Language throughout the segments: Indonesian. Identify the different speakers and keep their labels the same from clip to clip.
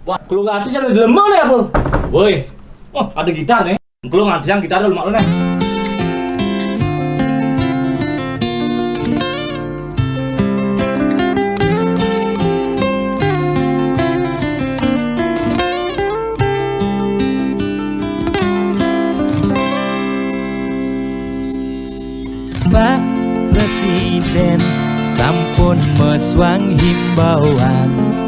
Speaker 1: Wah, kalau nggak ada sih ada lemah nih apa? Woi, oh ada gitar nih. Kalau nggak ada yang gitar dulu mak lu nih.
Speaker 2: Pak Presiden sampun meswang himbauan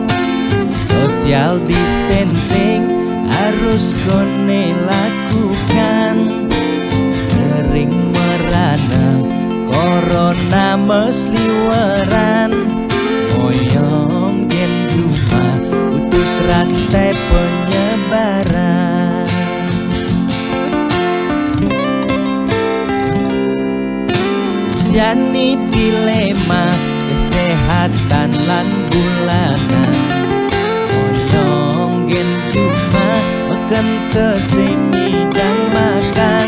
Speaker 2: social distancing harus kone lakukan. Kering merana corona mesliweran, moyong gen rumah putus rantai penyebaran. Jani dilema kesehatan lan bulanan, moyong gen cuma makan tesengi dan makan.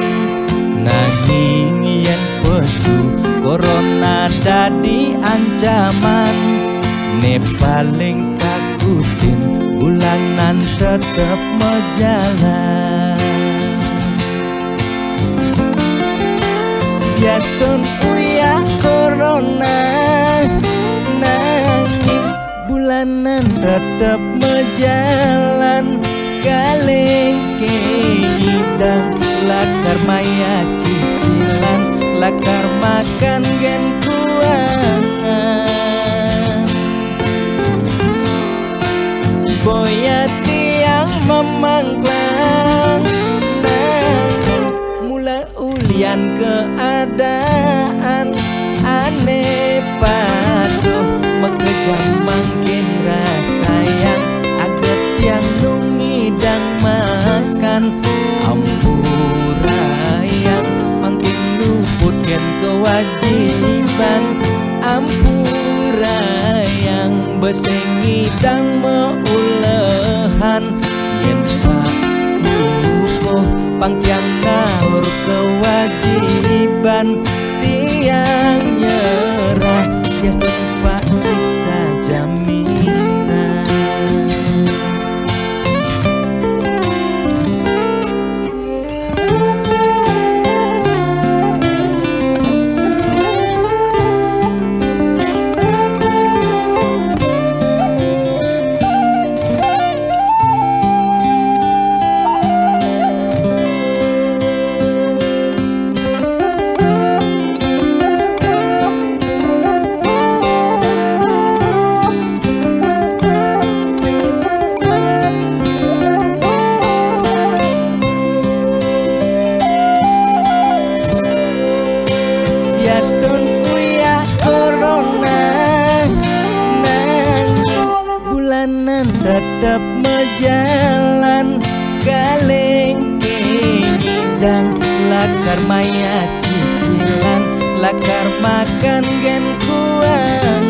Speaker 2: Nanging yen pesu corona dadi ancaman, ne paling takutin bulanan tetep mejalan. Biastun uya corona, nanging bulanan tetep mejalan. Kaleng keidang lakar maya cicilan, lakar makan gen kuangan. Boya tiang memangklang, mula ulian keadaan aneh patuh mekejang makin rasa yang aget yang nungidang makan. Ampura yang makin luput gen kewajiban, ampura yang besengidang meulehan. Yen pangtiang naur kewajiban, tiang nyerah ya tempat kita jaminan. Biastun kuya corona, nanging bulanan tetep mejalan. Kaleng kenyidang lakar maya cicilan, lakar makan gen kuangan.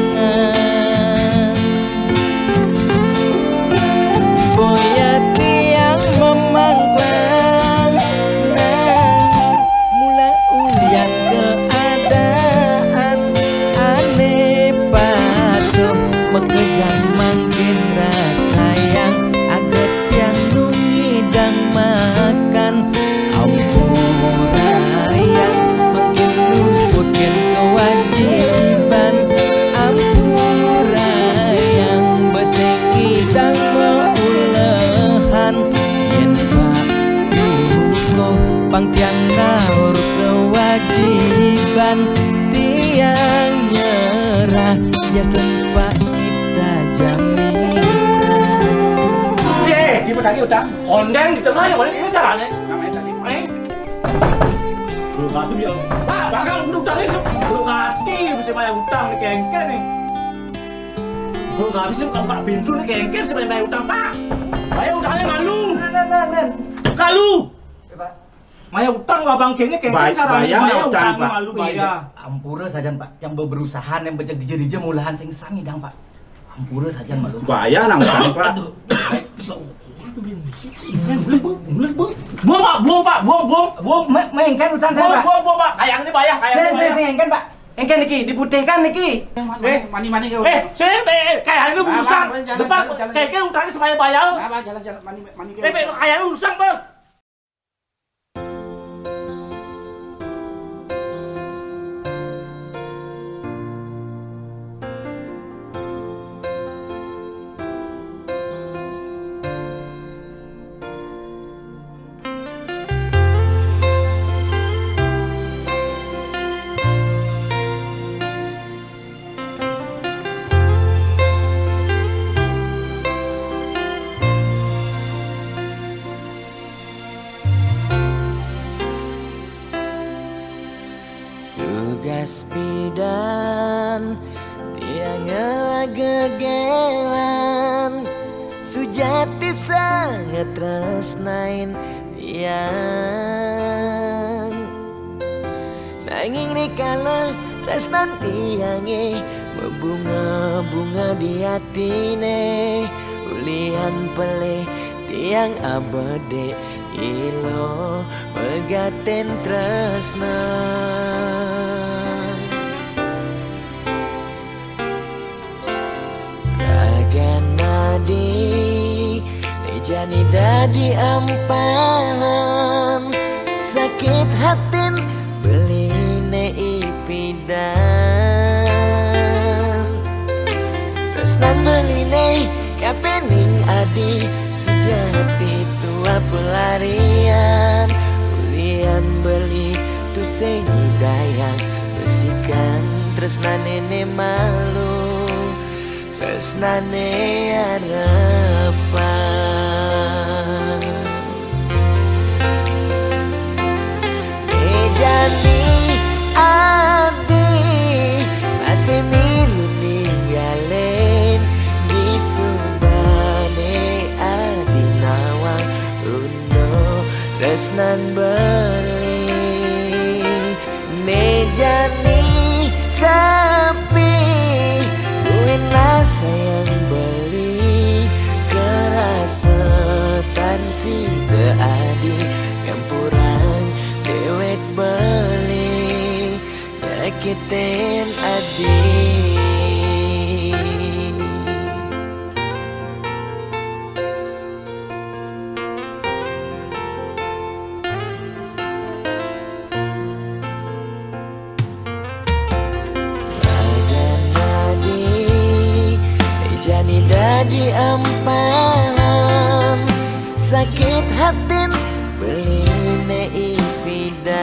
Speaker 2: Boya tiang memangklang, nanging mula ulian keadaan aneh patuh mekejang makin rasa yang aget yang nungidang makan. Ampura yang makin luput gen kewajiban, ampura yang besengidang meulehan. Yen pangtiang naur kewajiban, tiang nyerah ya tempat kita jaminan.
Speaker 1: Ye, di petani utang, kondeng di tengah yang mana ini caranya? Namanya tadi, belum mati dia. Pak, bakal utang ini belum mati, mesti bayar utang nih kengken nih. Belum mati sih bukan Pak Bintu nih kengken sih bayar utang Pak. Bayar utangnya malu. Kalu. Maya utang abang kene kengken caranya bayar utang malu bayar.
Speaker 3: Ampura saja Pak, yang berusaha yang becek dije-dije mulahan sing sami dang Pak. Ampura saja malu.
Speaker 4: Bayar nang utang Pak.
Speaker 1: Buang Pak, buang Pak, buang.
Speaker 3: Mengken utang saya Pak.
Speaker 1: Buang Pak, kayak ini bayar, kayak ini bayar.
Speaker 3: Saya engken Pak. Engke niki diputihkan niki.
Speaker 4: Mani kau.
Speaker 1: Saya kayak ada urusan.
Speaker 4: jalan,
Speaker 1: Depan
Speaker 4: jalan.
Speaker 1: kayak utangnya supaya bayar.
Speaker 4: Jalan mani kau.
Speaker 1: Kayak ada urusan bang.
Speaker 2: Tugas bidan tiang gegelan sujati sangat tresnain tiang nanging rikala tresnan tiange berbunga-bunga di hatine ulian peleh tiang abade ilo megaten tresna Nadi Nejani dadi ampahan sakit hatin beline ipidan tresnan beline kapening adi sejati tua pelarian ulian beli tu sengi dayang besikan tresnan nene malu tresnane harapan Mejani adi masih milu ninggalen di subane adi nawang uno tresnan beli Mejani sapi sayang beli kerasetan si teadi ngampuran dewek beli nyakitin adi Dadi ampahan sakit hatin beline ipidan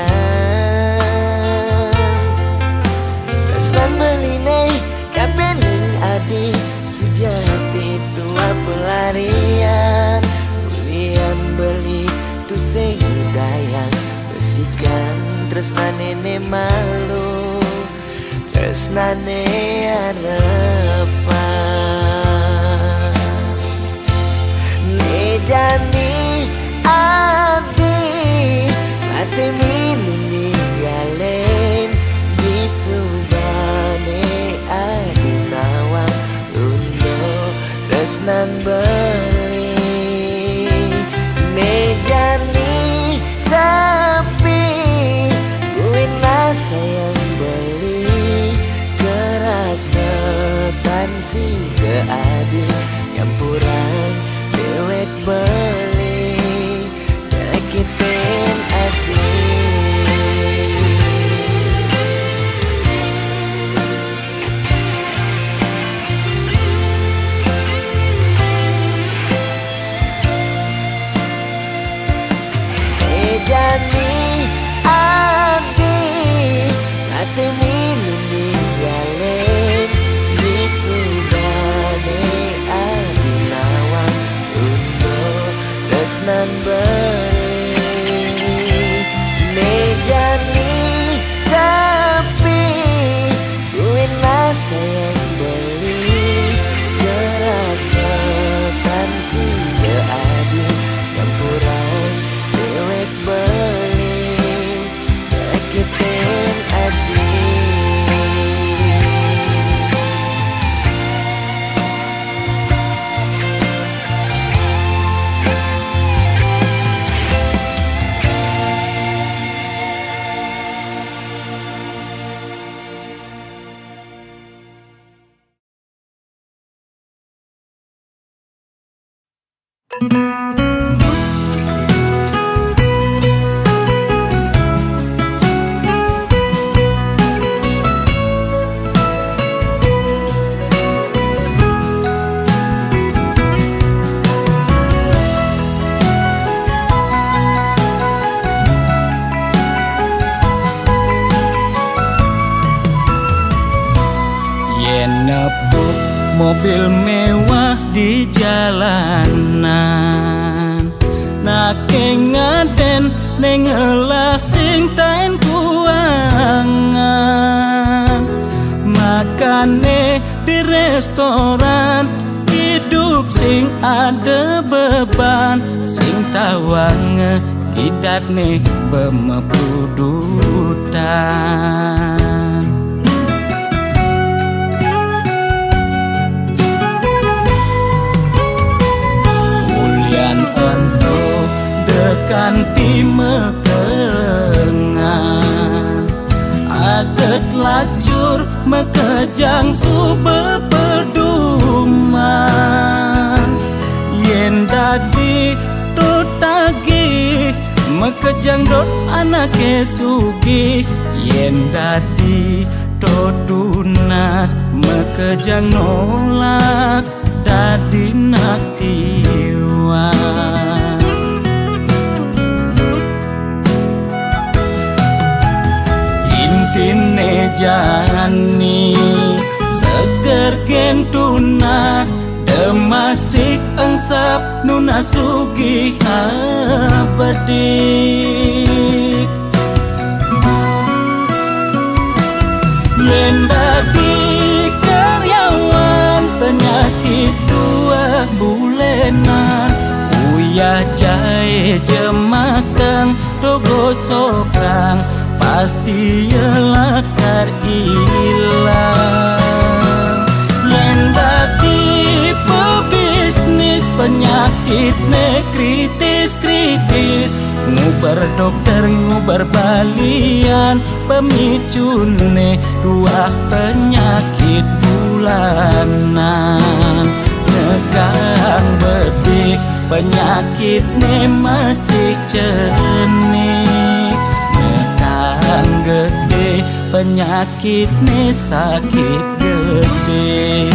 Speaker 2: tresnan beline kapening adi sujati tua pelarian ulian beli tu sengi dayang besikan tresnan nene malu tresnane harapan Nejani adi masih milu ninggalen di subane adi nawang uno tresnan beli Nejani sapi buinlah sayang beli kerasetan si keadi ngampuran dewek beli nyakitin adi Mejani adi masih milu ninggalen di subane adi nawang tresnan beli Mejani sapi buinlah sayang beli kerasetan si beadi campuran dewek beli nyakitin adi
Speaker 5: Yen nepuk mobil mewah di jalanan, nake ngaden neng ngelasing tain kuangan, makane di restoran hidup sing ada beban, sing tawange kidat nih bemepudutan. Untuk dekan di mekengan, aget lacur mekejang sube peduman. Yen dadi tutagi mekejang dot anake sugi, yen dadi tunas mekejang nolak dadi nak tiwas. Intine jani seger gen tunas, demasik engsap nuna sugih abedik. Yen dadi karyawan penyakit dua bulenan, uyah jahe jemakang dogo sokang, pasti yelakar ilang. Yen dadi pebisnis penyakit ne kritis-kritis, ngubar dokter ngubar balian, pemicune dua penyakit bulanan. Nekang bedik penyakit ne masih cenik, nekang gede penyakit ne sakit gede.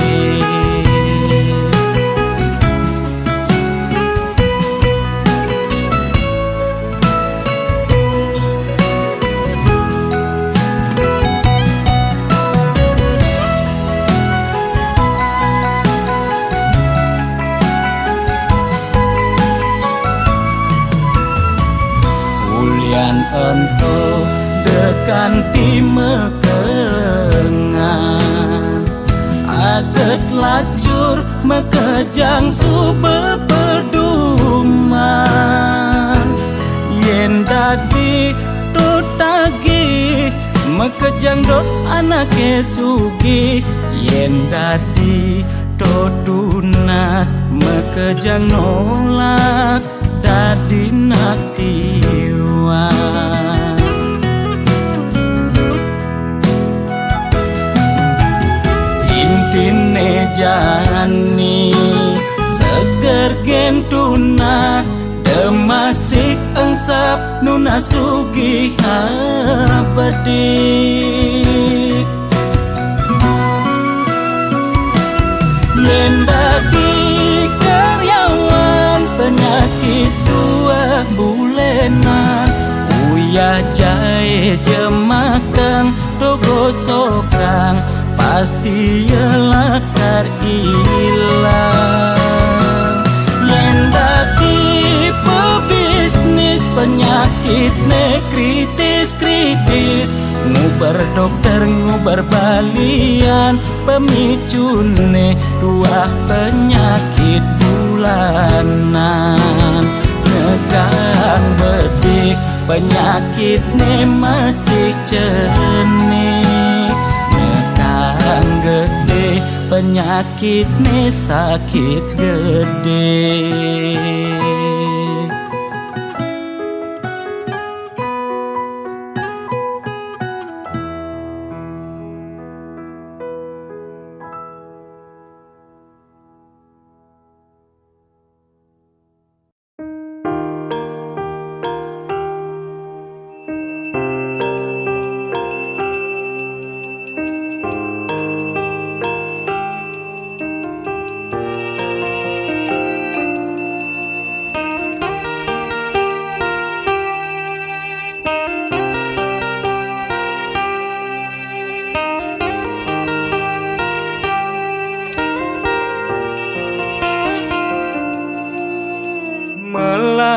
Speaker 5: Untuk dekan di mekengan, aget lacur mekejang sube peduman. Yen dadi tutagi mekejang dot anake sugi, yen dadi tunas mekejang nolak dadi nak tiwas. Intine jani seger gen tunas, demasik engsap nuna sugih abedik. Yen dadi karyawan penyakit dua bulenan, uyah jahe jemakang dogo sokang, pasti yelakar ilang. Yen dadi pebisnis penyakit ne kritis-kritis, ngubar dokter ngubar balian, pemicune dua penyakit bulanan. Nekang bedik penyakit ne masih cenik, nekang gede penyakit ne sakit gede.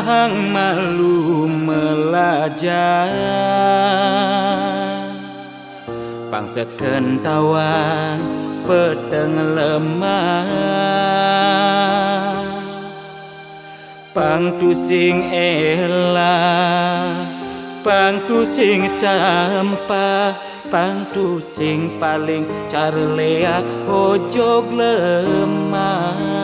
Speaker 5: Pahang malu melajah Bangsa kentawang pedang lemah Pang tu sing elah Pang tu sing campah Pang tu sing paling carleak ojog lemah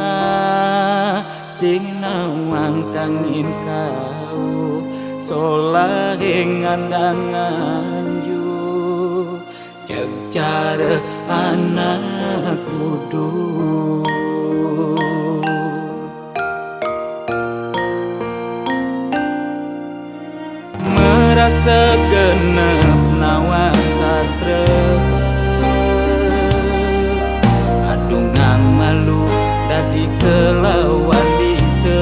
Speaker 5: Sing nawang kangin kau solahing andangan yu Cek cara anak duduk Merasa genep nawang sastra Adungang malu dadi kelawan dise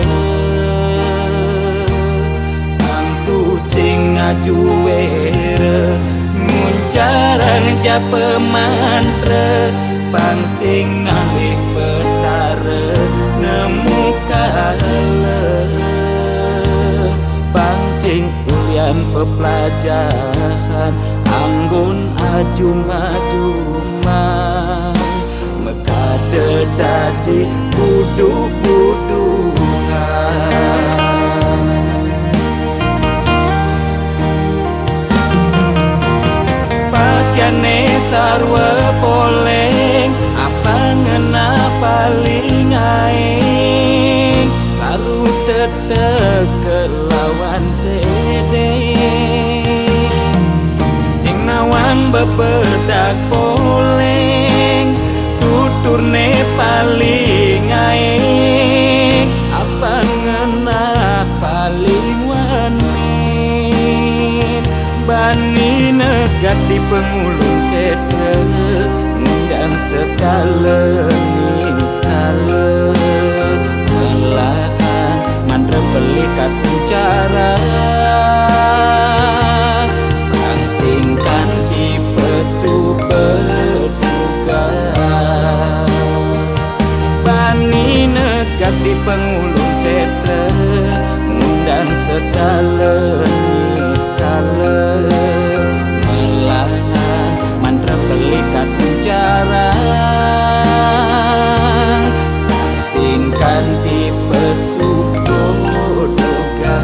Speaker 5: Angtu sing ngaju were Nguncarang japa mantra Pang sing ngalih petara Nemu kala Pang sing ulian pepelajaran Anggun ajum-ajuman Mekade dadi buduk-budukan Pakaiane sarwa poleng Apa ngena paling aing Saru tetek kelawan sedeng Sing nawang bebedak poleng Tuturne paling aing Apa ngena paling wanin Bani negat di pengulung sedre Ngundang sekala ning skala Melahan mandra belikat bicara Langsingkan di pesu berduga Bani negat di pengulung sedre Ngundang sekala ning skala Melahan mandra belikat bicara Langsingkan di pesu berduga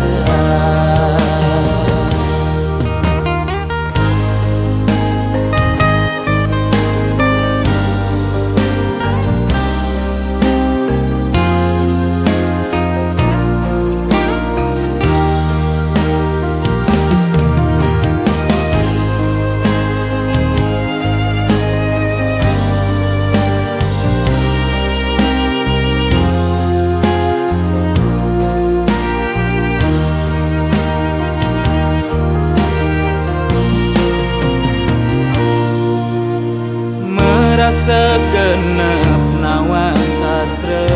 Speaker 5: Segenap nawang sastra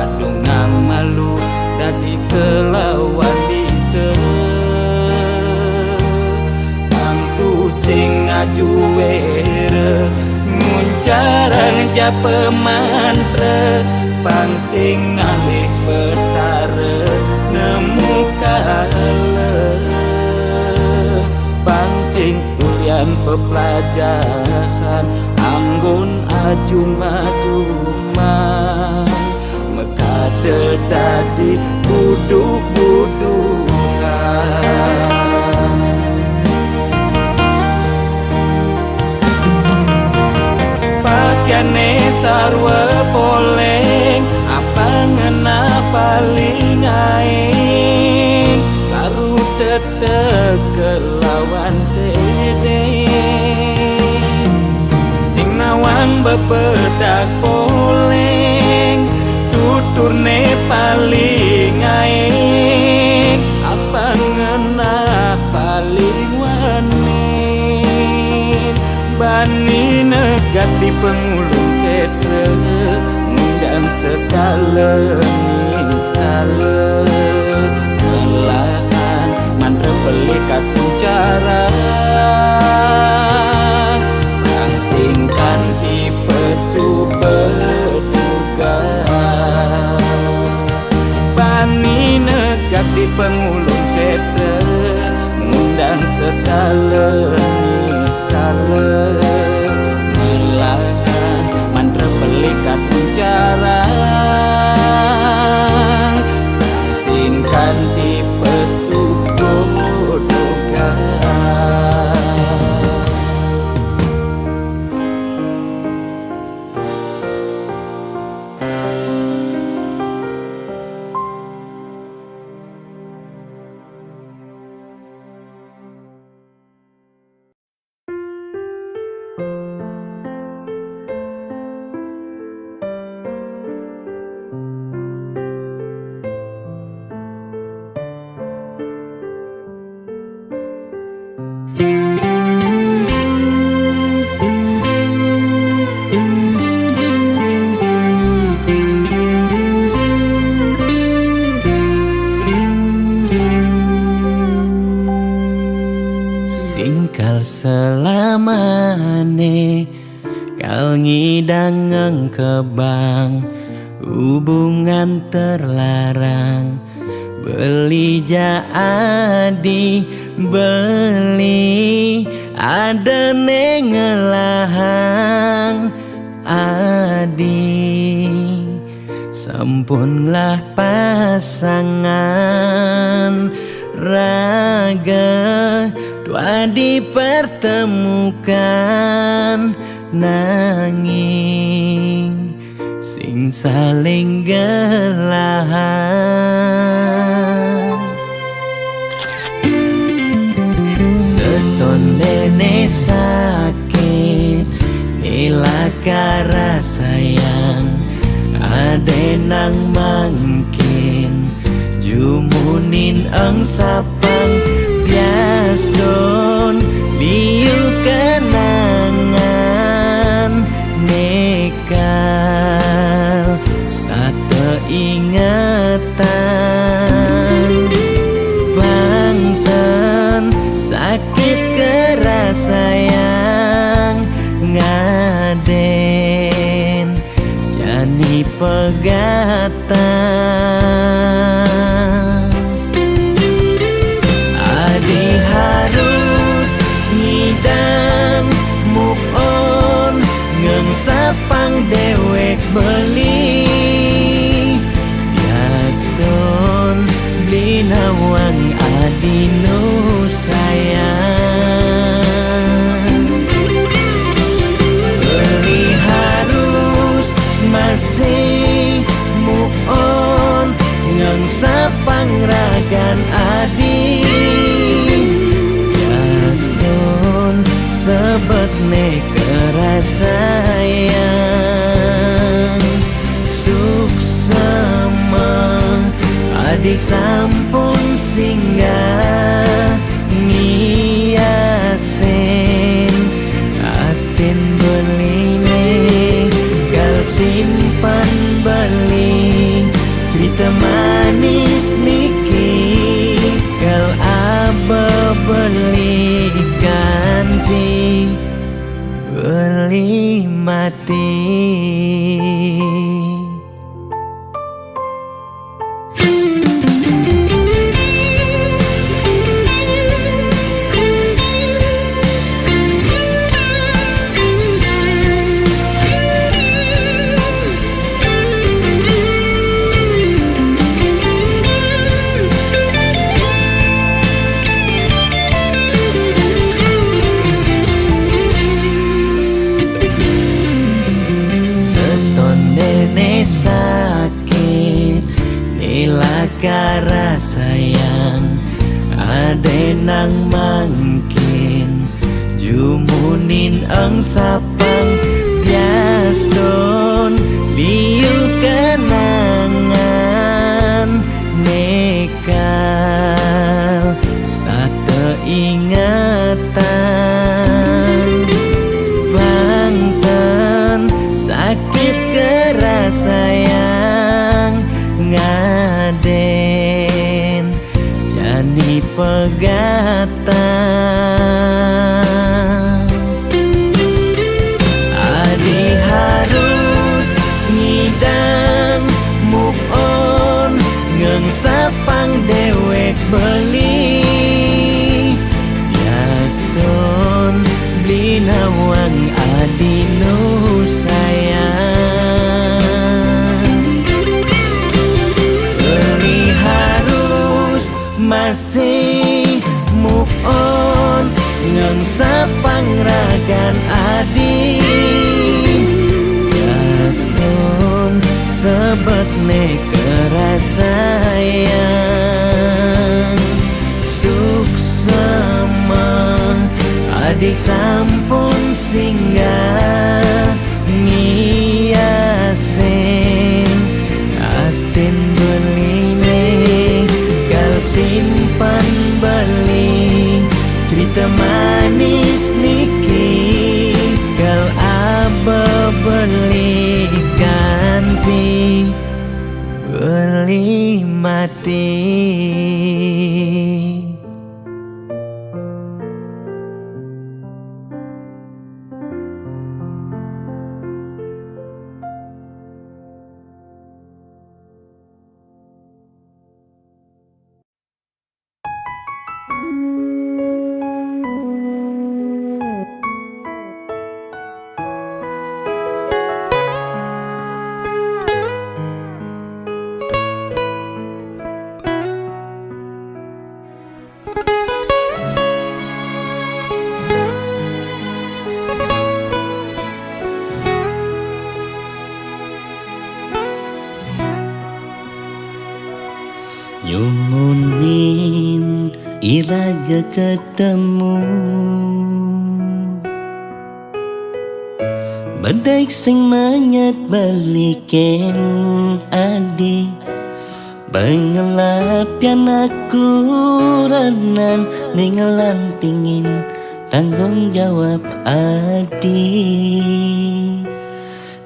Speaker 5: Adungang malu dadi kelawan dise Angtu sing ngaju were Nguncarang japa mantra Pang sing ngalih petara Nemu kala Pang sing ulian pepelajaran Anggun ajum-ajuman Mekade dadi buduk-budukan Pakaiane sarwa poleng Apa ngena paling aing Saru tetek kelawan sedeng Sing nawang bebedak poleng Tuturne paling aing Apa ngena paling wanin Bani negat di pengulung sedre Ngundang sekala ning skala Melahan mandra belikat bicara Langsingkan di pesu berduga
Speaker 2: mane kal ngidang kebang hubungan terlarang beli jadi beli ada nengelahang adi sampunlah pasangan raga dua dipertemukan nanging sing saling gelahan seton dene sakit nilakara sayang ade nang mangkin jumunin ang sapang bias don liu kenangan nekal stata ingatan bangten sakit keras sayang ngaden jani pegatan adi harus ngidang move on ngengsapang dewek beli bias don beli nawang adi nu sayang beli harus masih move on ngengsapang ragan adi bias don sebet ne kerasayang suksema adi sampun singgah ngiasen atin beline gal simpan beli cerita manis niki gal aba beli ganti beli mati. Sakit nilakara sayang ade nang mangkin jumunin ang sapang bias don liu kenangan nekal stata ingatan bangten sakit keras sayang ngaden jani pegatan adi harus ngidang move on ngengsapang dewek beli bias don beli nawang adi nu sayang beli harus masih move on ngengsapang ragan adi bias don sebet ne kerasayang suksema adi sampun singgah ngiasen atin beline gal simpan beli cerita manis niki gal aba beli ganti beli mati. iraga ketemu. Badai sing menyat balikin adi, bangelapian aku renang ningelan tingin tanggung jawab adi.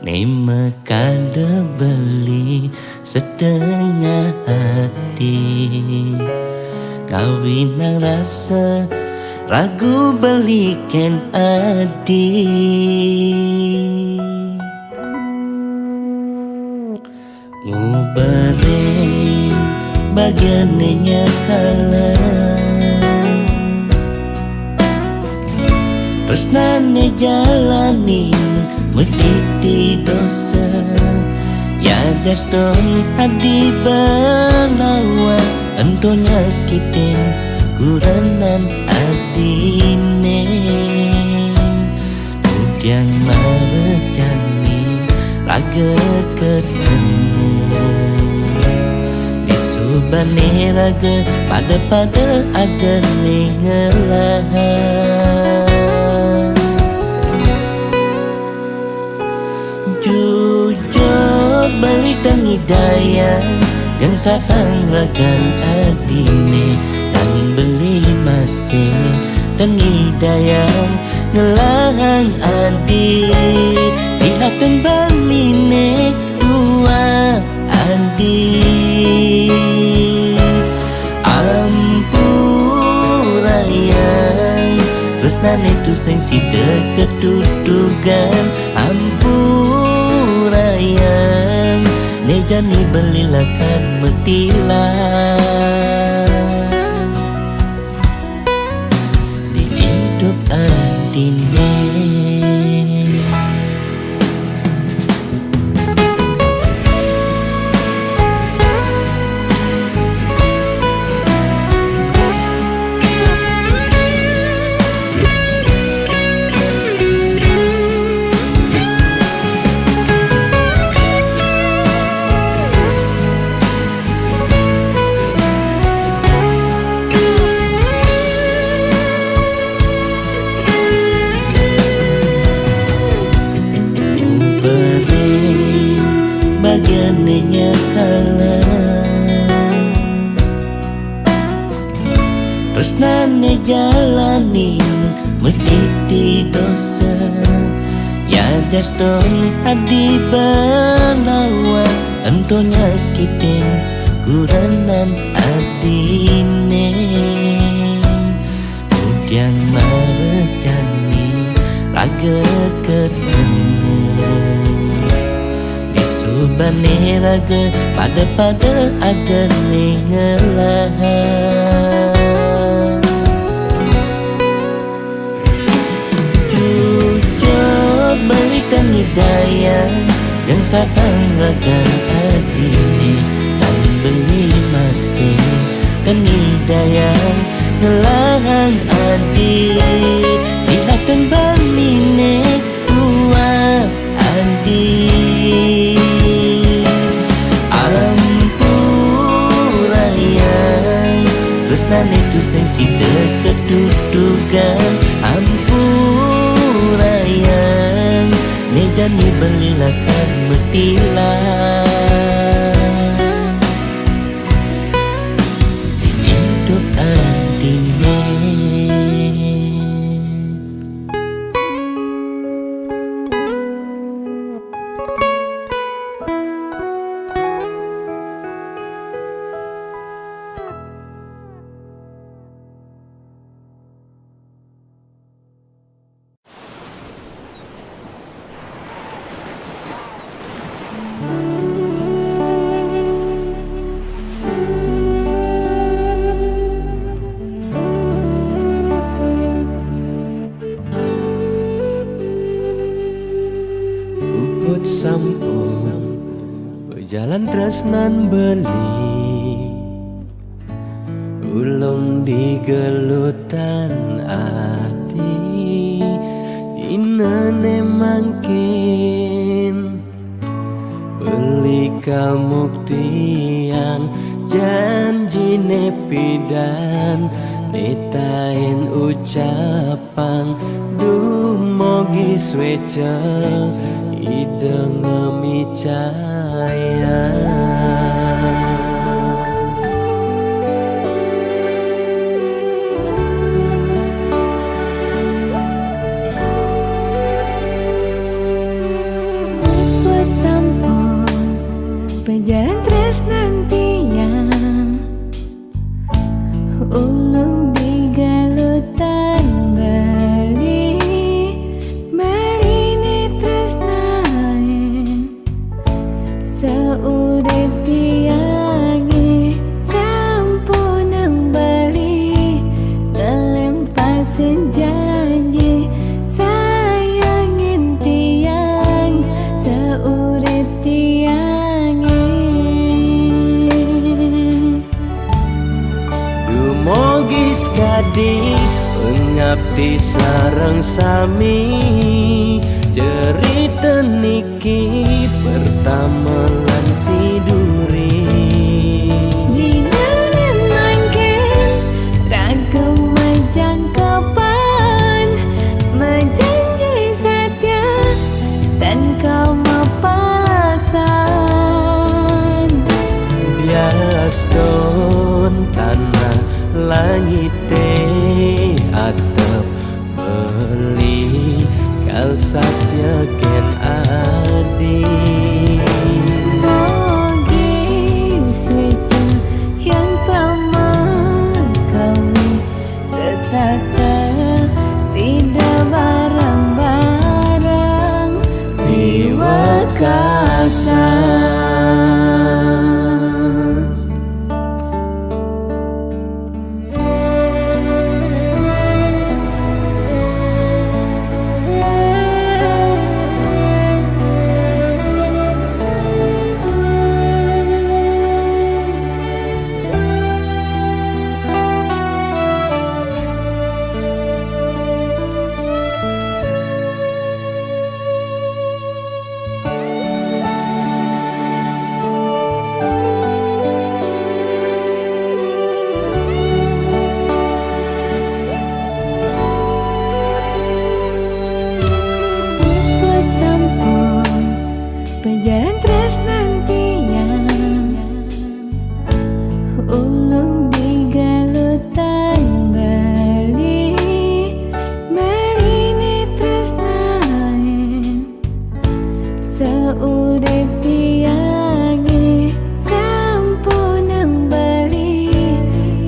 Speaker 2: Nema kada beli setengah hati, kawin nang rasa ragu balikan adi. Ngubarin bagiannya kalah, tresnane jalanin mediti dosa. Ya daston adi banawa ento nyakitin kuranan adine. Kudyang marejani raga ketemu, disubane raga pada ada ningelahan. Jujur balik tangi daya yang sapang ragan adine, nanging beli masih tangi daya ngelahang adi. Dilatan baline dua adi, ampurayang tresnan itu sing sida ketutugan. Ampurayang nejani belilakan metilah di hidup adine. Bagiannya kalah, tresnane jalanin mediti dosa. Ya daston adi banawa ento nyakitin kuranan adine. Kudyang marejani raga ketemu, disubane raga pada ada ningelahan. Jujur balik tangi daya yang sapang ragan adine, dan beli masih tangi daya ngelahang adi. Dilatan baline dua adi, tresnan itu sing sida ketutugan. Ampurayang nejani belilakan metilah di hidup adine. Sampung berjalan tresnan beli, ulung di gelutan adi. Inane mangkin beli kamu tiang janji nepidan Detain ucapan dumogi sweca ideng micaya.
Speaker 6: Buat sampun berjalan terus nantinya ulung di galutan Bali ini terus nain seurip tiangi sampunang Bali ngelempasin janji sayangin tiang seurip tiangi.
Speaker 2: Dumogi skadi ngabdi sareng sami cerita niki pertama lan siduri.
Speaker 6: Dinalen mangkin ragam majang kapan menjanji setia dan kau mapalasan.
Speaker 2: Bias don tanah langit atap beli kal satya ken adi.
Speaker 6: Mogi swece yang paman kami setata sida barang-barang
Speaker 2: Wakasan.
Speaker 6: buat sampun berjalan terus nantinya ulung di galutan Bali ini terus nain seurip tiangi sampunang Bali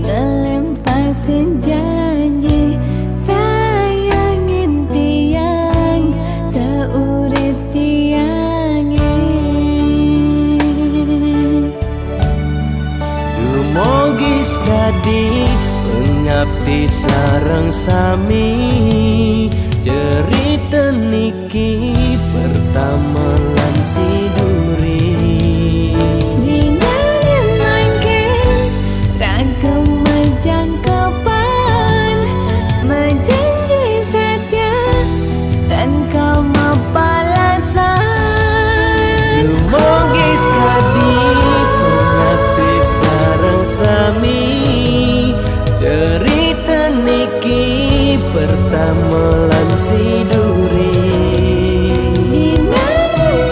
Speaker 6: ngelempasin janji sayangin tiang seurip tiangi.
Speaker 2: Dumogi skadi ngabdi sareng sami cerita niki pertama lan siduri.
Speaker 6: Dinalen mangkin ragam majang kapan menjanji setia dan kau mapalasan.
Speaker 2: Dumogi skadi ngabdi sareng sami cerita niki pertama lan siduri.
Speaker 6: Dinalen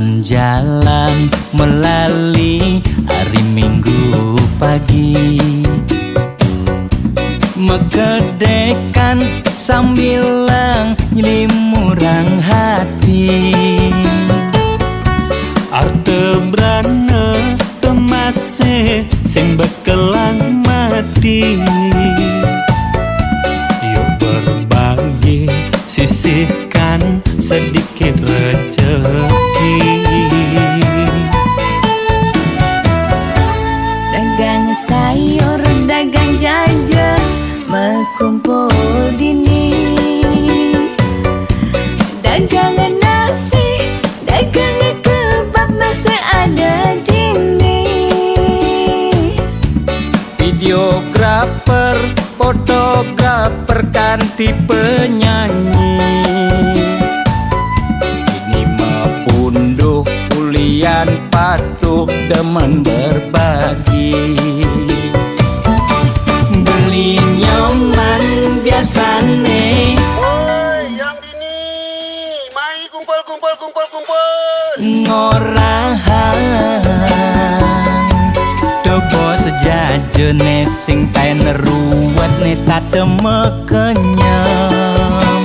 Speaker 2: Jalan-jalan melalui hari Minggu pagi, mekedekan sambil nyelimurang hati.
Speaker 5: Arte brana temase sing bekelang mati. Yuk berbagi, sisihkan sedikit rezeki.
Speaker 6: Dagang sayur, dagang jajan, berkumpul dini. Dagang nasi, dagang kebab, masih ada dini.
Speaker 5: Videografer, fotografer, ganti penyanyi. Ini mepunduh ulian patuh demen berbagi.
Speaker 2: Beli nyaman biasane ngorahan dobo sejajene sing taen ruwet nes tateme kenyam.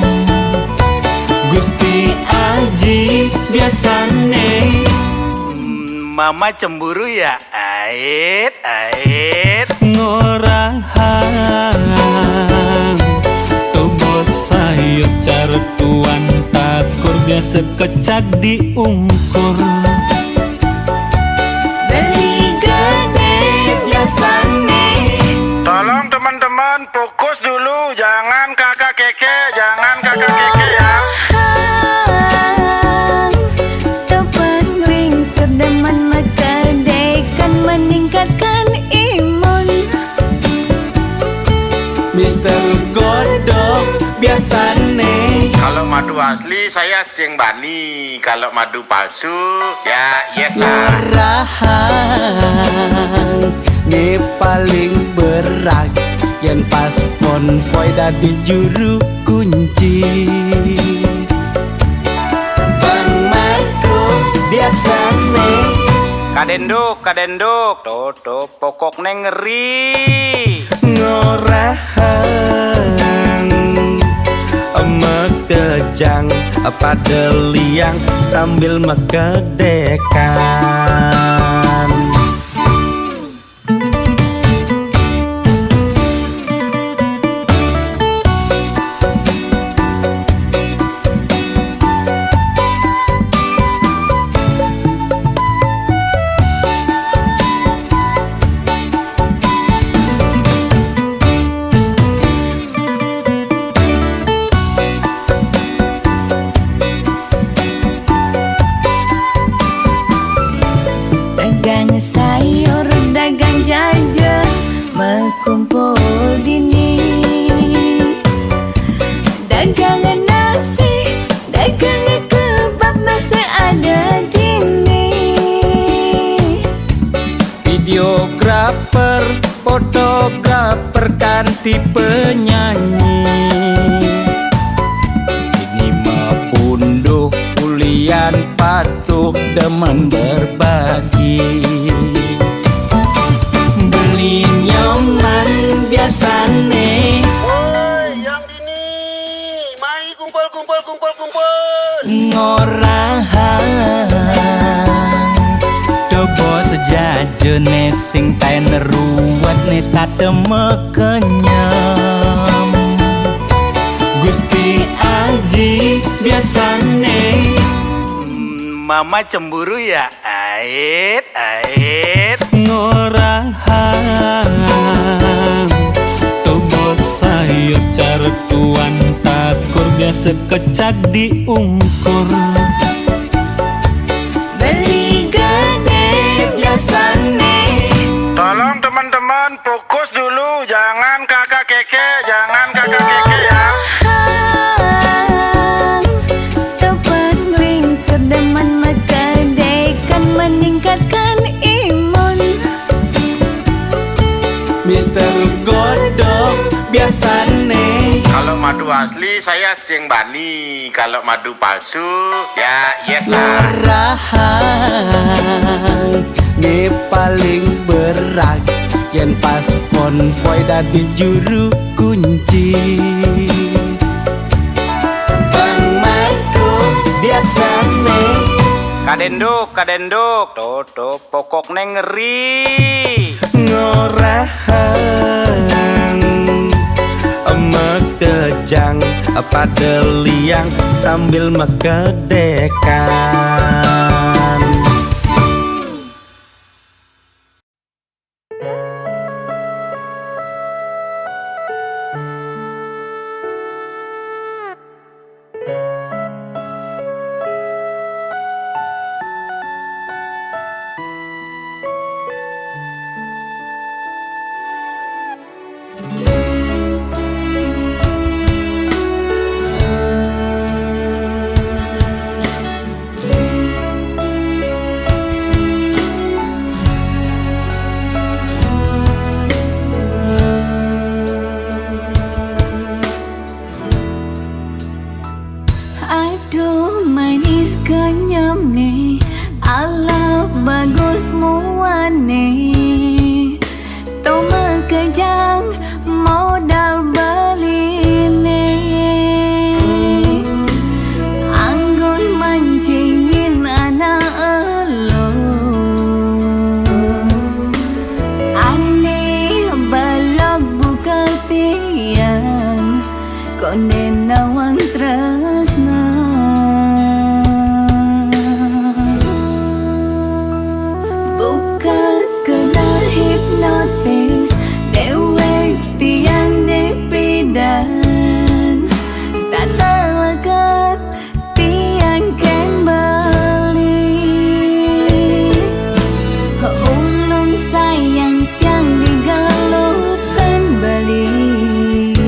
Speaker 5: Gusti Aji biasane Mama cemburu ya ait
Speaker 2: Ngorahan
Speaker 5: tobo sayur caretuan takur biasa kecak diungkur.
Speaker 6: Beli gede biasane.
Speaker 4: Tolong teman-teman fokus dulu, jangan kakak keke ya.
Speaker 6: Tepat ring sedeman mekedekan, meningkatkan imun.
Speaker 2: Mister Godok biasane
Speaker 7: Kalau madu asli saya sing bani, kalau madu palsu ya yes lah.
Speaker 2: ngorahan ini paling berat yang pas konvoy dadi juru kunci. Bang Marco biasane
Speaker 5: Kadenduk, toto pokok neng ngeri.
Speaker 2: ngorahan mekejang pada liang sambil mekedekan.
Speaker 6: Dagang sayur, dagang jajan, berkumpul dini. Dagang nasi, dagang kebab, masih ada dini.
Speaker 5: Videografer, fotografer, ganti penyanyi. Ini mepunduh ulian patuh demen berbagi.
Speaker 2: Beli nyaman biasane ngorahan dobo sejajene sing taen ruwet nes tateme kenyam.
Speaker 5: Gusti Aji biasane Mama cemburu ya ait
Speaker 2: Ngorahan
Speaker 5: tobo sayur caretuan takur biasa kecak diungkur.
Speaker 6: Beli gede biasane.
Speaker 4: Tolong teman-teman fokus dulu, jangan kakak keke ya.
Speaker 6: Tepat ring sedeman mekedekan, meningkatkan imun.
Speaker 2: Mister Godok biasane
Speaker 7: Kalau madu asli saya sing bani. Kalau madu palsu ya yes lah.
Speaker 8: Lurahan ini paling berat yen pas konvoy dadi juru kunci. Bang Marco biasane
Speaker 5: kadenduk, tuh pokok neng ngeri.
Speaker 8: ngorahan mekejang pada liang sambil mekedekan.
Speaker 6: Aduh manis kenyam nih, ala bagus muane. Tau mekejang modal beli nih. Anggun mancingin anak elo. Aneh balok buka tiang, kok nenawang tresna. Buka kena hipnotis, dewek tiang depidan. Stata lekat tiang kembali. Ulung sayang tiang digalutan balik.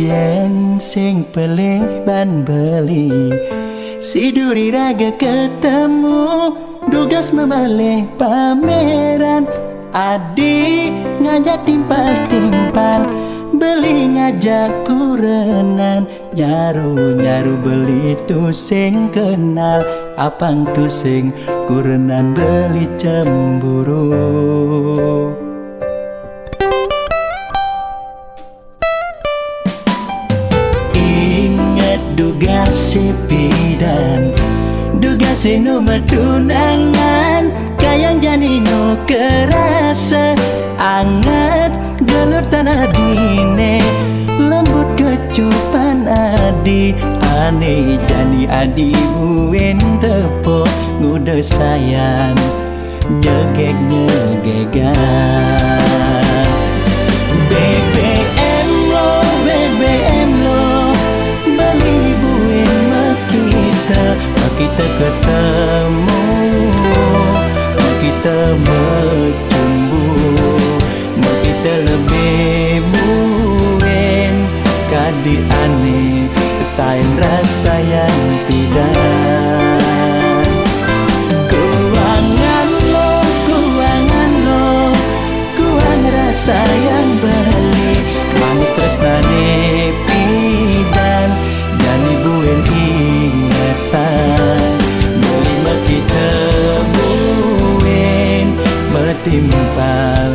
Speaker 8: yen sing pelih ban beli si duri raga ketemu dugas membalik pameran adi ngajak timpal-timpal beli ngajak kurenan nyaru beli tu sing kenal apang tu sing kurenan beli cemburu. Duga sepidan duga sinu tunangan kayang janino kerasa anget gelut tanah dine lembut kecupan adi ane jani adi buen tepo ngude sayang nyegek-nyegegan BBM lo beli buin kita ketemu kita bercumbu kita lebih buin kadi aneh tain rasa yang tidak kuangan lo kuang rasa yang beli manis tresnane pidan jani buin ingatan melima kita buin metimpal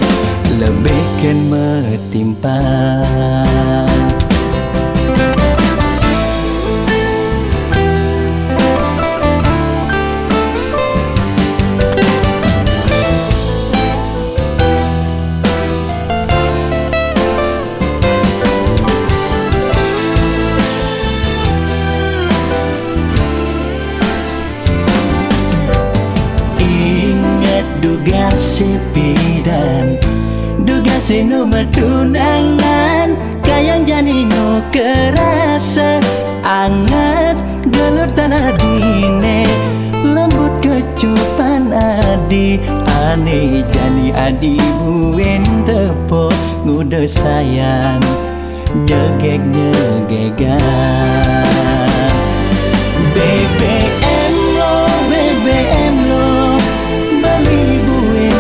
Speaker 8: lebihkan metimpal. Duga sepidan duga sinu tunangan kayang janino kerasa anget gelut tanah dine lembut kecupan adi ane jani adi buen tepo ngude sayang nyegek-nyegegan BBM lo beli buin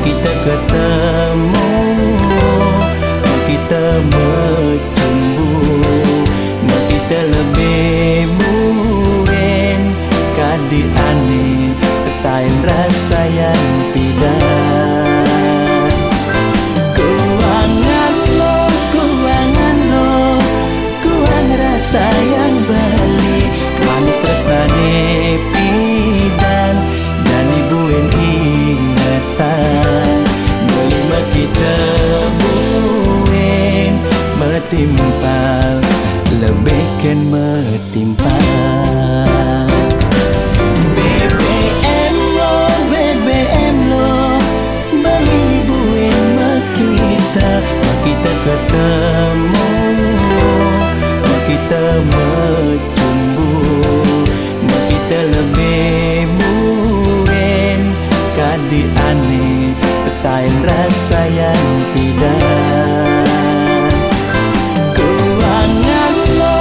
Speaker 8: kita ketemu kita bercumbu kita lebih buin kadi aneh tain rasa yang tidak kuangan lo kuang rasa yang beli manis tresnane pidan dan ibuin ingatan melima kita buin metimpal lebihkan metimpal. BBM lo beli buin kita ketemu kita bercumbu kita lebih buin kadi aneh tain rasa yang tidak kuangan lo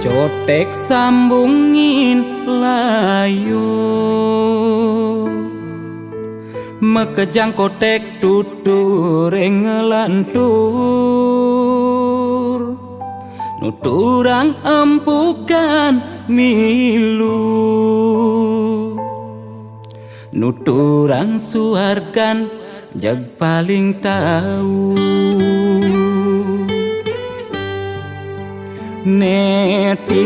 Speaker 8: cotek sambungin layu mekejang kotek tutur ngelantur nuturang empukan milu nuturang suargan jag paling tahu netiang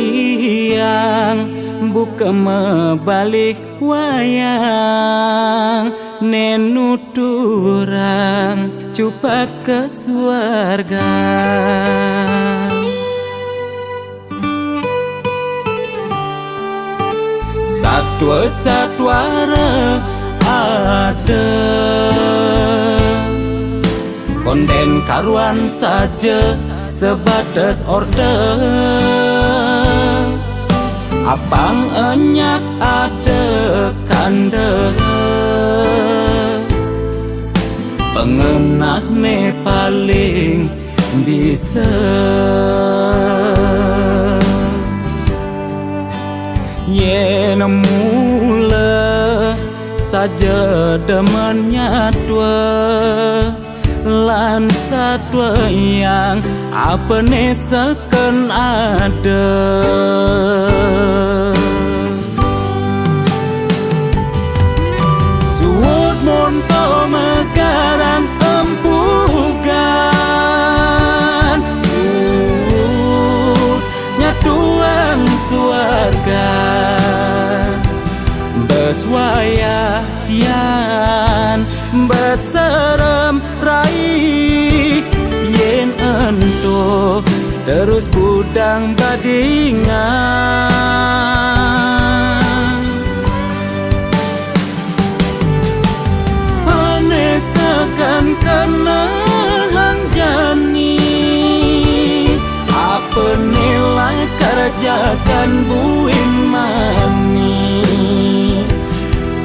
Speaker 8: buka mebalik wayang nenuturang cupa ke suarga satwa-satwara ada konten karuan saja sebatas order apang enyak ada kanda pengenah ne paling bisa yen mula saja demennya tua lan satwa yang apa ne seken ada suut monto megarang empugan suut nyatuang suarga beswayayan beserem rai yen ento terus budang badingan anesakan kena hang jani apa nilai kerjakan buin mani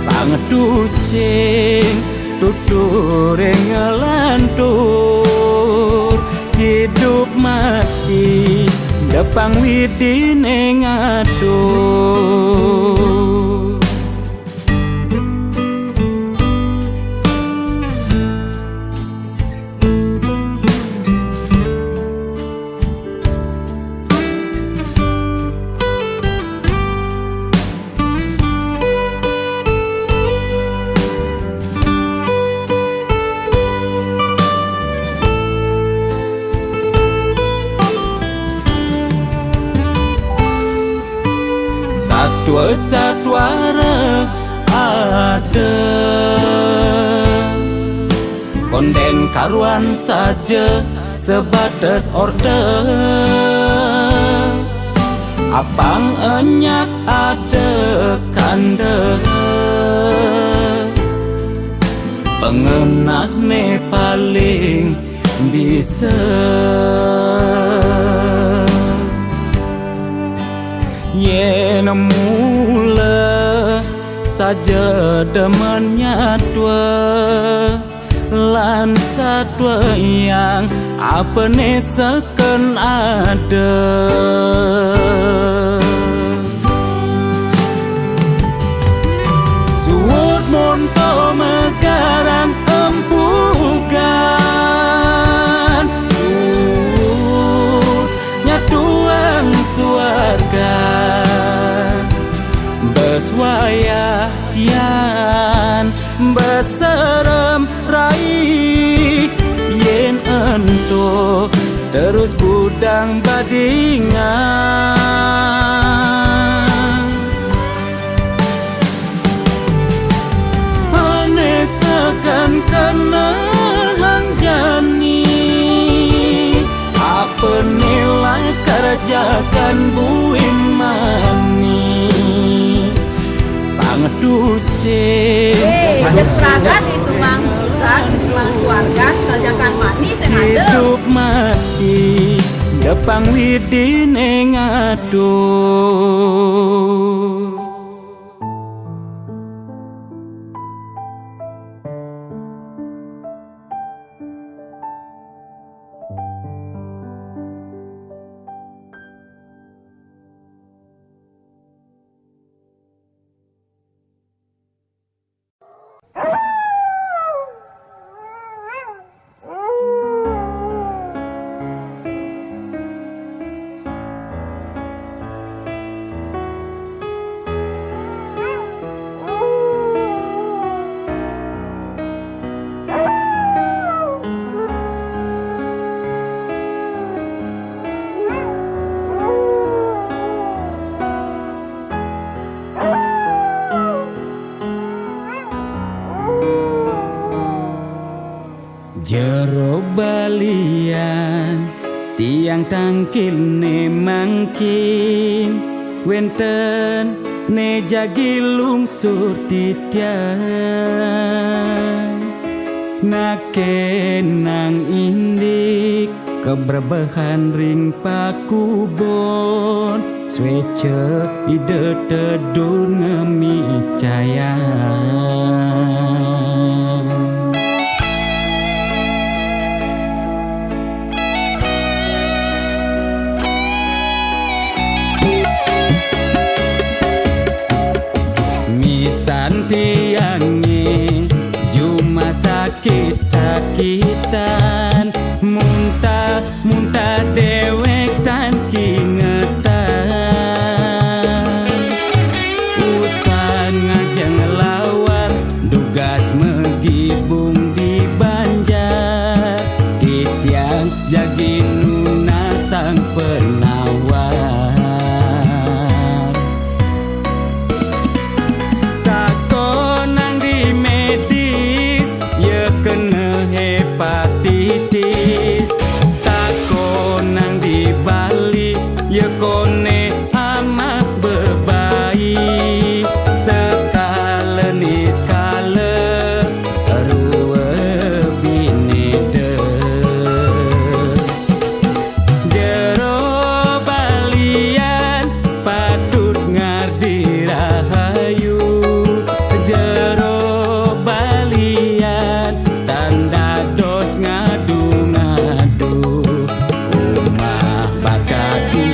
Speaker 8: pangedusing tutur ngelantur hidup mati depang widine ngatur satwa-satwara ada konten karuan saja sebatas order apang enyak ada kanda pengenah ne paling bisa yen mula saja demennya tua lan satwa yang apa ne seken ada suut monto megarang empugan suut nyatuang suarga beswayayan beserem rai yen ento terus budang badingan anesakan kena hang jani apa nilai kerjakan buin mani pangedusing
Speaker 9: Pajak peragat itu mang suarga kerjakan mani sengaja
Speaker 8: hidup mati depang widine ngatur tangkil ne mangkin wenten ne jagi lungsur titian nang indik keberbahan ring pakubon swece ide tedun ngemi caya tiangi cuma sakit-sakitan muntah dewek tan kingetan usan ngajeng lawan dugas megibung di Banjar titiang jagi nuna sang penawar hepatitis tako nang di Bali ye kone amat bebayi sekale ni skale ruwe binede jero balian patut ngardi rahayu jero balian tanda dos ngadu-ngadu umah bakatu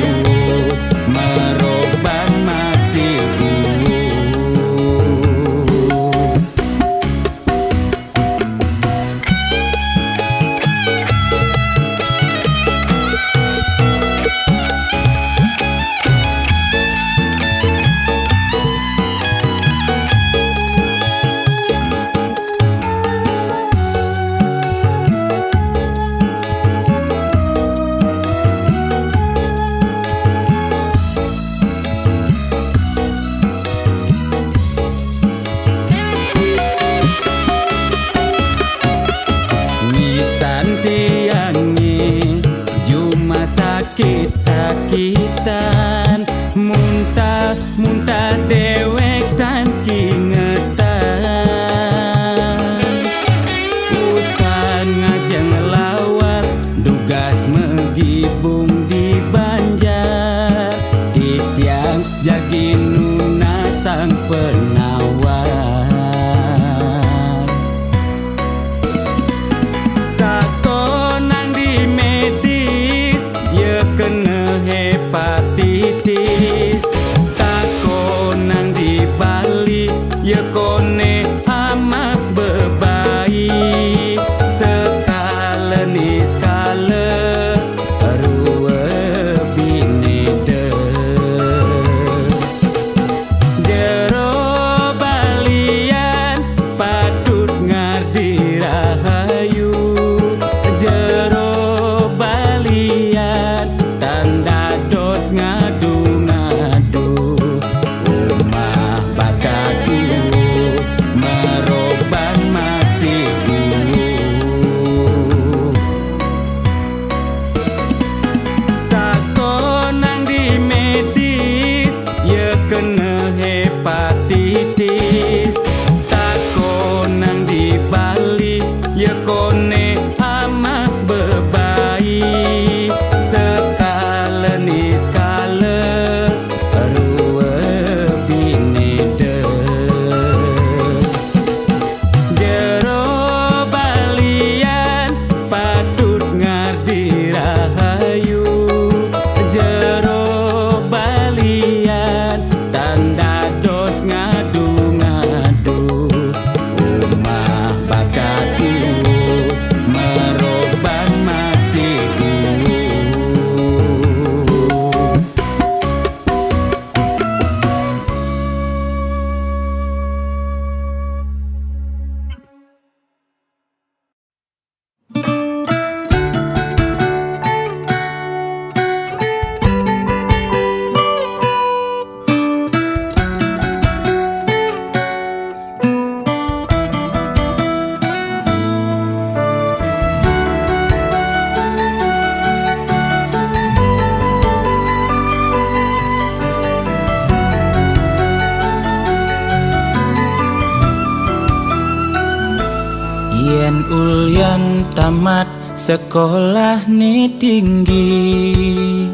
Speaker 8: yen ulyan tamat sekolah ni tinggi,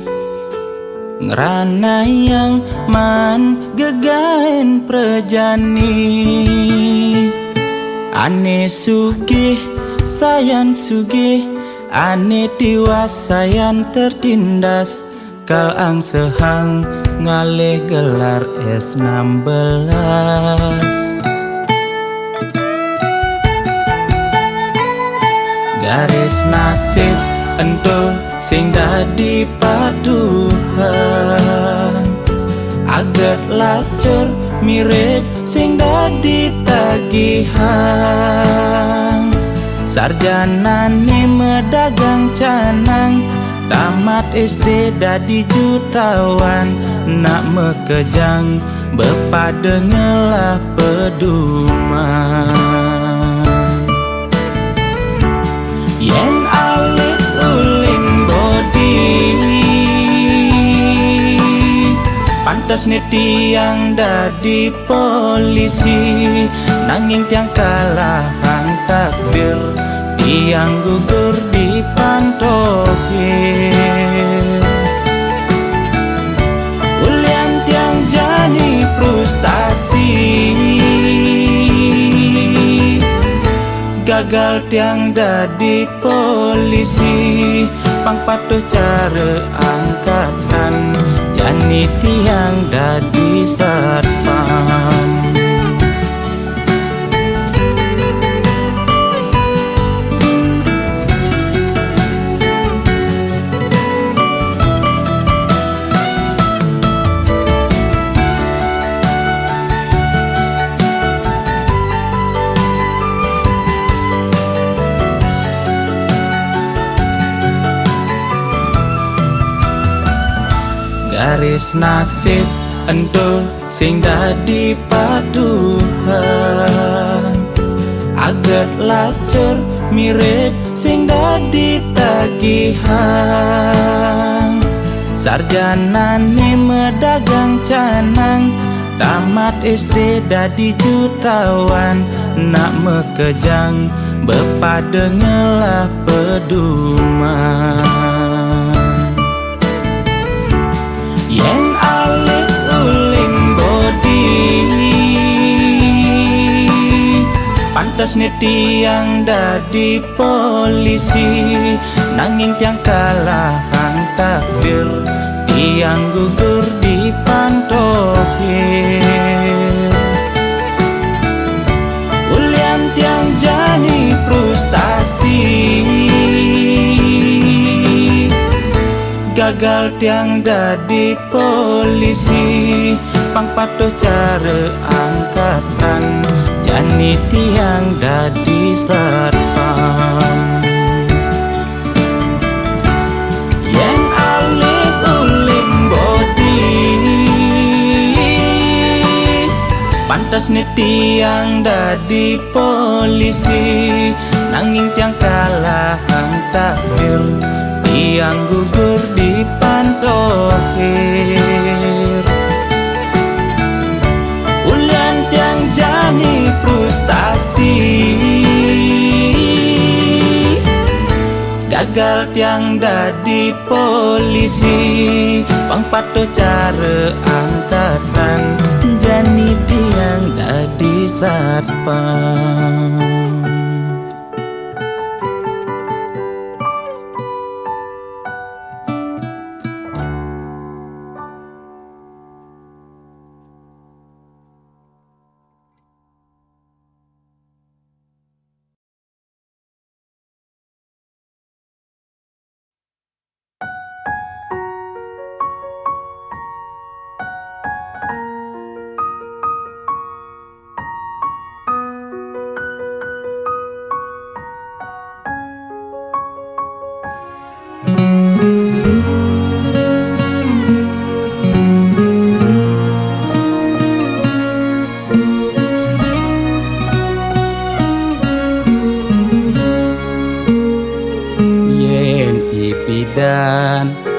Speaker 8: ngerana yang man gegain prejani. Ane sugih sayan sugih, ane tiwas sayan tertindas. Kal ang sehang ngale gelar S16. Garis nasib ento sing dadi paduhan, aget lacur mirip sing dadi tagihan. Sarjanane medagang canang, tamat SD dadi jutawan. Nak mekejang bepada ngelah peduman. Yen alit uling bodi, pantas nih tiang dadi polisi. Nanging tiang kalahan takdir, tiang gugur di pantokir. Ulian tiang jani frustasi, gagal tiang dadi polisi. Pang patuh cara angkatan, jani tiang dadi satpam. Garis nasib ento sing dadi paduhan, aget lacur mirip sing dadi tagihan. Sarjanane medagang canang, tamat SD dadi jutawan. Nak mekejang bepada ngelah peduman. Yen alit uling bodi, pantas nih tiang dadi polisi. Nanging tiang kalahan takdir, tiang gugur di pantokir. Ulian tiang jani frustasi, gagal tiang dadi polisi. Pang patuh cara angkatan, jani tiang dadi satpam. Yen alit uling bodi, pantas nih tiang dadi polisi. Nanging tiang kalahan takdir, tiang gugur di pantokir. Ulian tiang jani frustasi, gagal tiang dadi polisi. Pang patuh cara angkatan, jani tiang dadi satpam.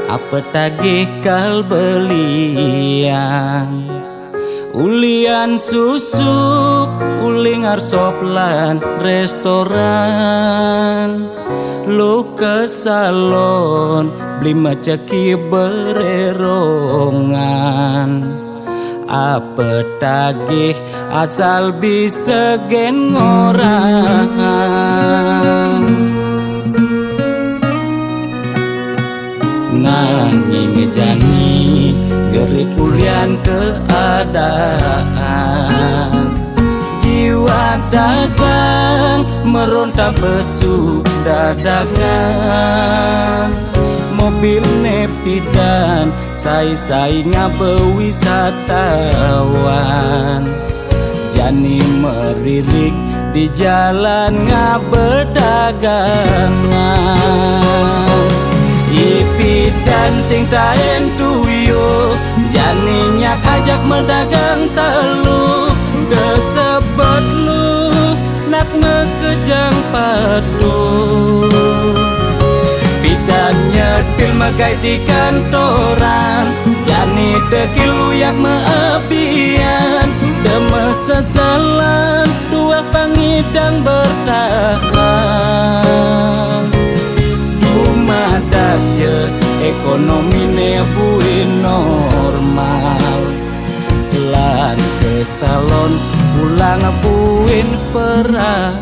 Speaker 8: Apa tagih kal belian, Ulian susuk, uling arsop lan restoran. Lu ke salon, beli macaki bererongan. Apa tagih asal bisa gen ngorang. Nanging jani gerit ulian keadaan. Jiwa dagang meronta besu dadakan. Mobil nepidan sai-sai ngabewisatawan. Jani meririk di jalan ngabedagangan. Ipidan sing taen tuyo, jani nyak ajak mendagang telu. Desebet lu nak mekejang padu. Pidan nyetil megai di kantoran, jani dekil uyak meabian. Deme seselan dua pangidang bertahan. Dumadak je ekonomi ne buin normal. Lan ke salon pulang buin perawatan.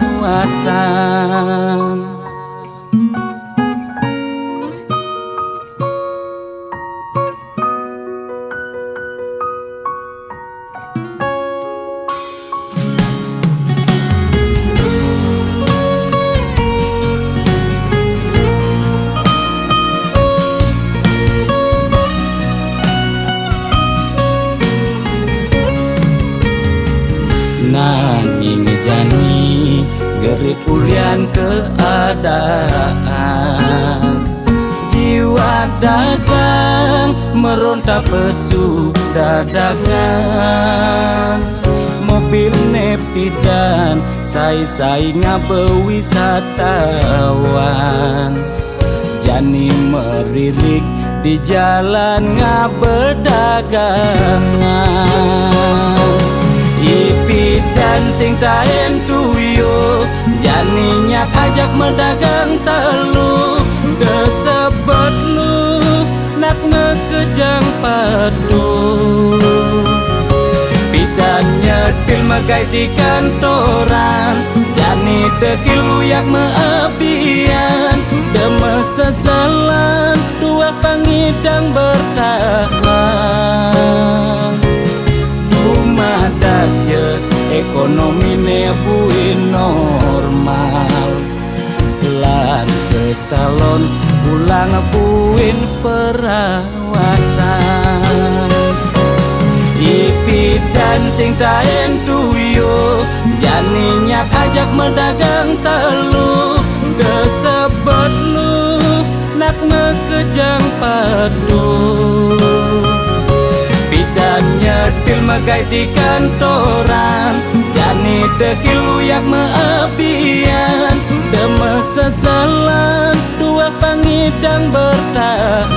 Speaker 8: Nanging jani gerit ulian keadaan. Jiwa dagang meronta pesu dadakan. Mobil nepidan sai-sai ngabewisatawan. Jani meririk di jalan ngabedagangan. Ipidan sing taen tuyo, jani nyak ajak mendagang telu. Desebet lu nak ngekejang padu. Pidan nyetil megai di kantoran, jani dekil uyak meabian. Deme seselan dua pangidang bertahan. Dumadak je ekonomi ne buin normal. Lan ke salon pulang buin perawatan. Ipidan sing taen tuyo, jani nyak ajak mendagang telu. Desebet lu nak mekejang padu. Pidan nyetil megai di kantoran, jani dekil uyak meabian. Deme seselan dua pangidang bertahan.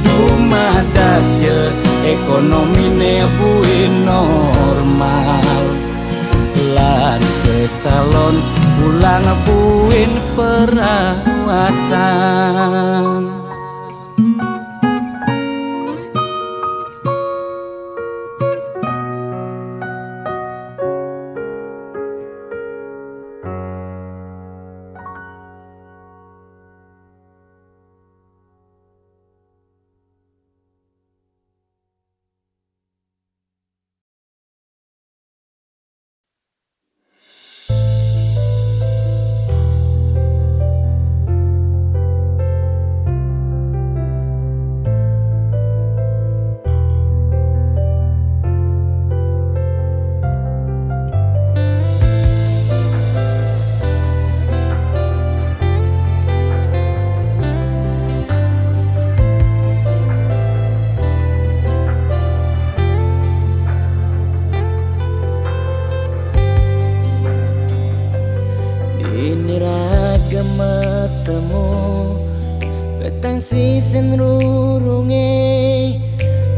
Speaker 8: Dumadak je ekonomi ne buin normal. Lan ke salon pulang buin perawatan.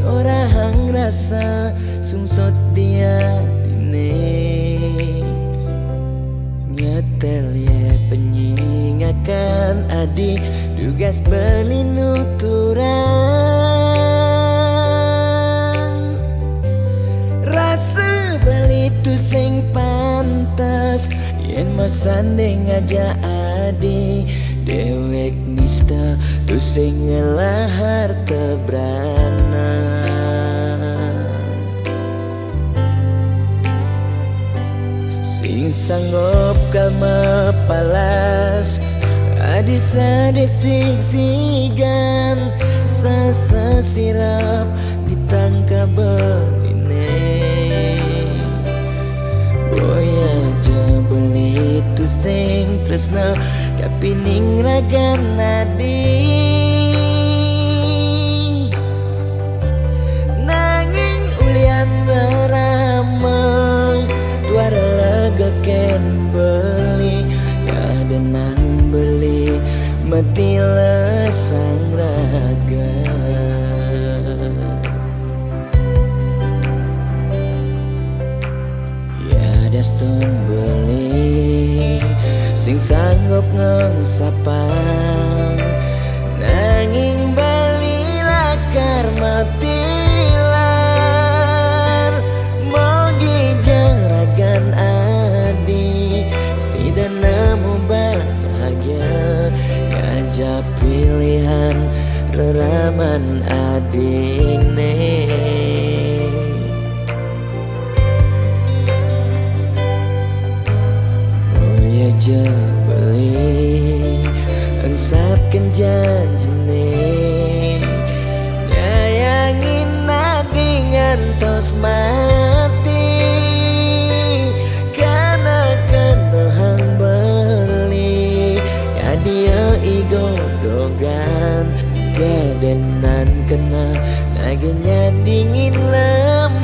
Speaker 8: orang rasa sungsot dia tine nyetel ye penyingakan adik tugas beli nuturang rasa beli tu sing pantas yen mas sanding aja adik dewek nista tu sing ngelahar tebrana sing sanggup kalma palas adisa desik sigan sasa sirap ditangkap beline boya aja beli tu sing tresna kapining ragan nadi nanging ulian beramang tuara lega ken beli kadenang beli mati lesang raga ya daston beli sing sanggup ngengsapang nanging bali lakar matilan mogi jaragan adi si dan nemu bahagia ngajak pilihan reraman adine aja beli engsapkan janjine nyayangin nadingan tos mati karena kentohang beli ya dia igodogan gadenan kena nagenya dingin lembu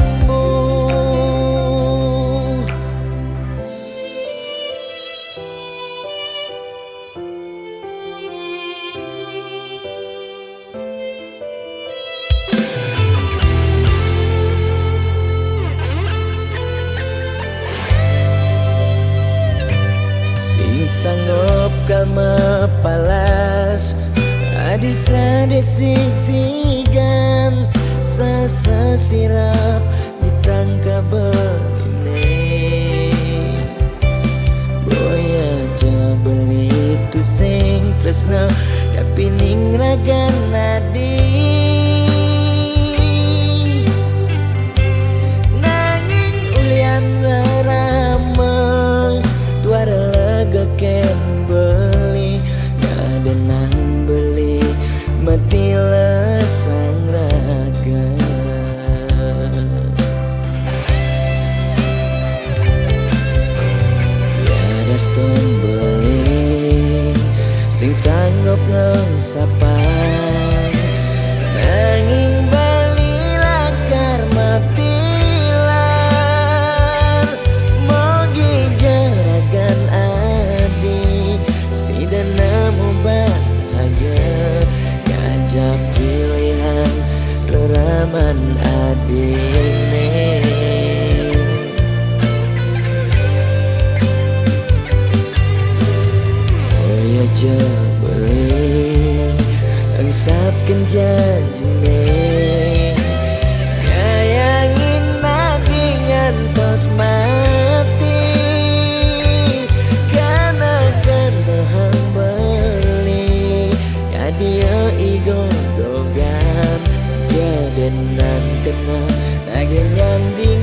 Speaker 8: sanggup kalma palas adisa desik sigan sasa sirap ditangkap beline boya aja beli tu sing tresna kapining ragan nadi nanging ulian ramang tuara lega ken beli ngadenang beli mati lesang raga ya daston beli sing sanggup ngengsapang nanging bali lakar matilan mogi jaragan nemu bahagia ngajak pilihan reraman adine oh aja beli engsapkan janjine nyayangin nadingan tos mati karena kentohang beli ya dia igodogan gadenan kena naging nyanding